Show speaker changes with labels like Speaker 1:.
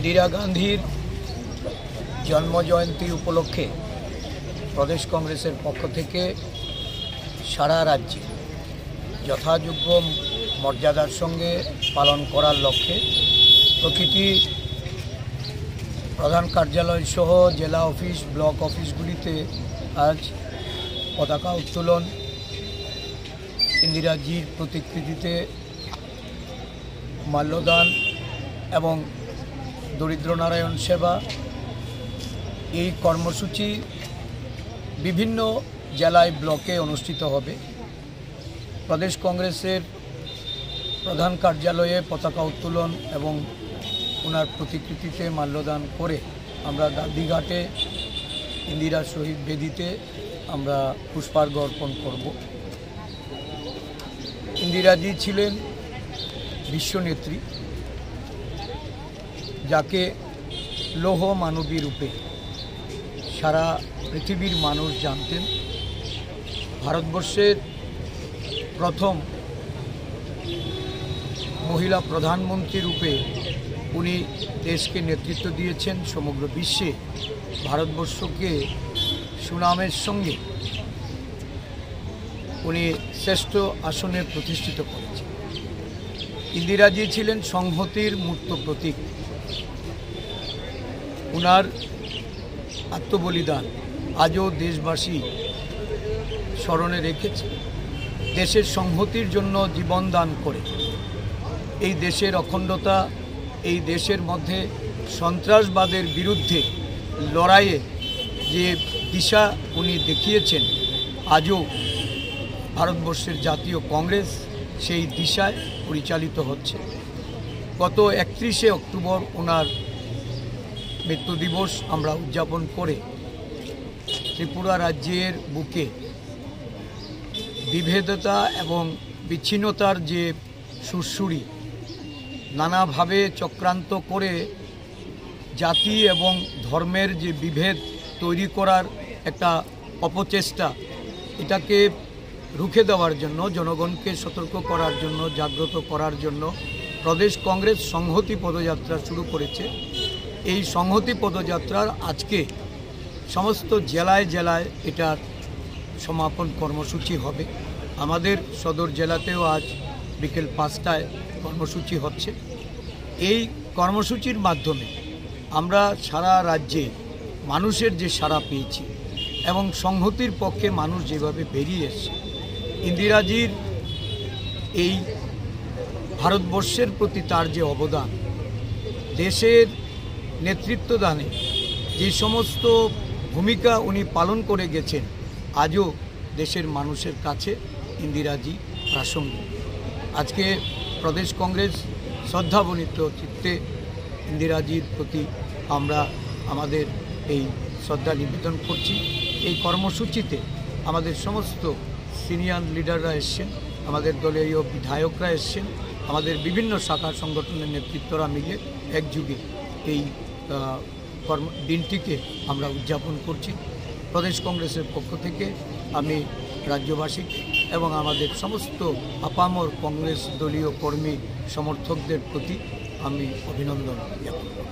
Speaker 1: ইন্দিরা গান্ধীর জন্মজয়ন্তী উপলক্ষে প্রদেশ কংগ্রেসের পক্ষ থেকে সারা রাজ্যে যথাযোগ্য মর্যাদার সঙ্গে পালন করার লক্ষ্যে প্রতিটি প্রধান কার্যালয় সহ জেলা অফিস ব্লক অফিসগুলিতে আজ পতাকা উত্তোলন, ইন্দিরাজির প্রতিকৃতিতে মাল্যদান এবং দরিদ্র নারায়ণ সেবা এই কর্মসূচি বিভিন্ন জেলায় ব্লকে অনুষ্ঠিত হবে। প্রদেশ কংগ্রেসের প্রধান কার্যালয়ে পতাকা উত্তোলন এবং ওনার প্রতিকৃতিতে মাল্যদান করে আমরা গান্ধীঘাটে ইন্দিরা শহীদ বেদিতে আমরা পুষ্পার্ঘ্য অর্পণ করব। ইন্দিরাজি ছিলেন বিশ্বনেত্রী, যাকে লৌহ মানবী রূপে সারা পৃথিবীর মানুষ জানতেন। ভারতবর্ষের প্রথম মহিলা প্রধানমন্ত্রী রূপে উনি দেশকে নেতৃত্ব দিয়েছেন। সমগ্র বিশ্বে ভারতবর্ষকে সুনামের সঙ্গে উনি শ্রেষ্ঠ আসনে প্রতিষ্ঠিত করেছেন। ইন্দিরাজি ছিলেন সংহতির মূর্ত প্রতীক। উনার আত্মবলিদান আজও দেশবাসী স্মরণে রেখেছে। দেশের সংহতির জন্য জীবন দান করে এই দেশের অখণ্ডতা, এই দেশের মধ্যে সন্ত্রাসবাদের বিরুদ্ধে লড়াইয়ে যে দিশা উনি দেখিয়েছেন, আজও ভারতবর্ষের জাতীয় কংগ্রেস সেই দিশায় পরিচালিত হচ্ছে। গত 31শে অক্টোবর ওনার মৃত্যু দিবস আমরা উদযাপন করে ত্রিপুরা রাজ্যের বুকে বিভেদতা এবং বিচ্ছিন্নতার যে সুরসুরি নানাভাবে চক্রান্ত করে জাতি এবং ধর্মের যে বিভেদ তৈরি করার একটা অপচেষ্টা, এটাকে রুখে দেওয়ার জন্য, জনগণকে সতর্ক করার জন্য, জাগ্রত করার জন্য প্রদেশ কংগ্রেস সংহতি পদযাত্রা শুরু করেছে। এই সংহতি পদযাত্রার আজকে সমস্ত জেলায় জেলায় এটার সমাপন কর্মসূচি হবে। আমাদের সদর জেলাতেও আজ বিকেল 5টায় কর্মসূচি হচ্ছে। এই কর্মসূচির মাধ্যমে আমরা সারা রাজ্যে মানুষের যে সাড়া পেয়েছি এবং সংহতির পক্ষে মানুষ যেভাবে বেরিয়ে এসছে, ইন্দিরাজির এই ভারতবর্ষের প্রতি তার যে অবদান, দেশের নেতৃত্ব দানে যে সমস্ত ভূমিকা উনি পালন করে গেছেন, আজও দেশের মানুষের কাছে ইন্দিরাজি প্রাসঙ্গিক। আজকে প্রদেশ কংগ্রেস শ্রদ্ধাবনিত চিত্তে ইন্দিরাজির প্রতি আমরা আমাদের এই শ্রদ্ধা নিবেদন করছি। এই কর্মসূচিতে আমাদের সমস্ত সিনিয়র লিডাররা এসছেন, আমাদের দলীয় বিধায়করা এসছেন, আমাদের বিভিন্ন শাখা সংগঠনের নেতৃত্বরা মিলে একযুগে এই দিনটিকে আমরা উদযাপন করছি। প্রদেশ কংগ্রেসের পক্ষ থেকে আমি রাজ্যবাসী এবং আমাদের সমস্ত আপামর কংগ্রেস দলীয় কর্মী সমর্থকদের প্রতি আমি অভিনন্দন জ্ঞাপন করছি।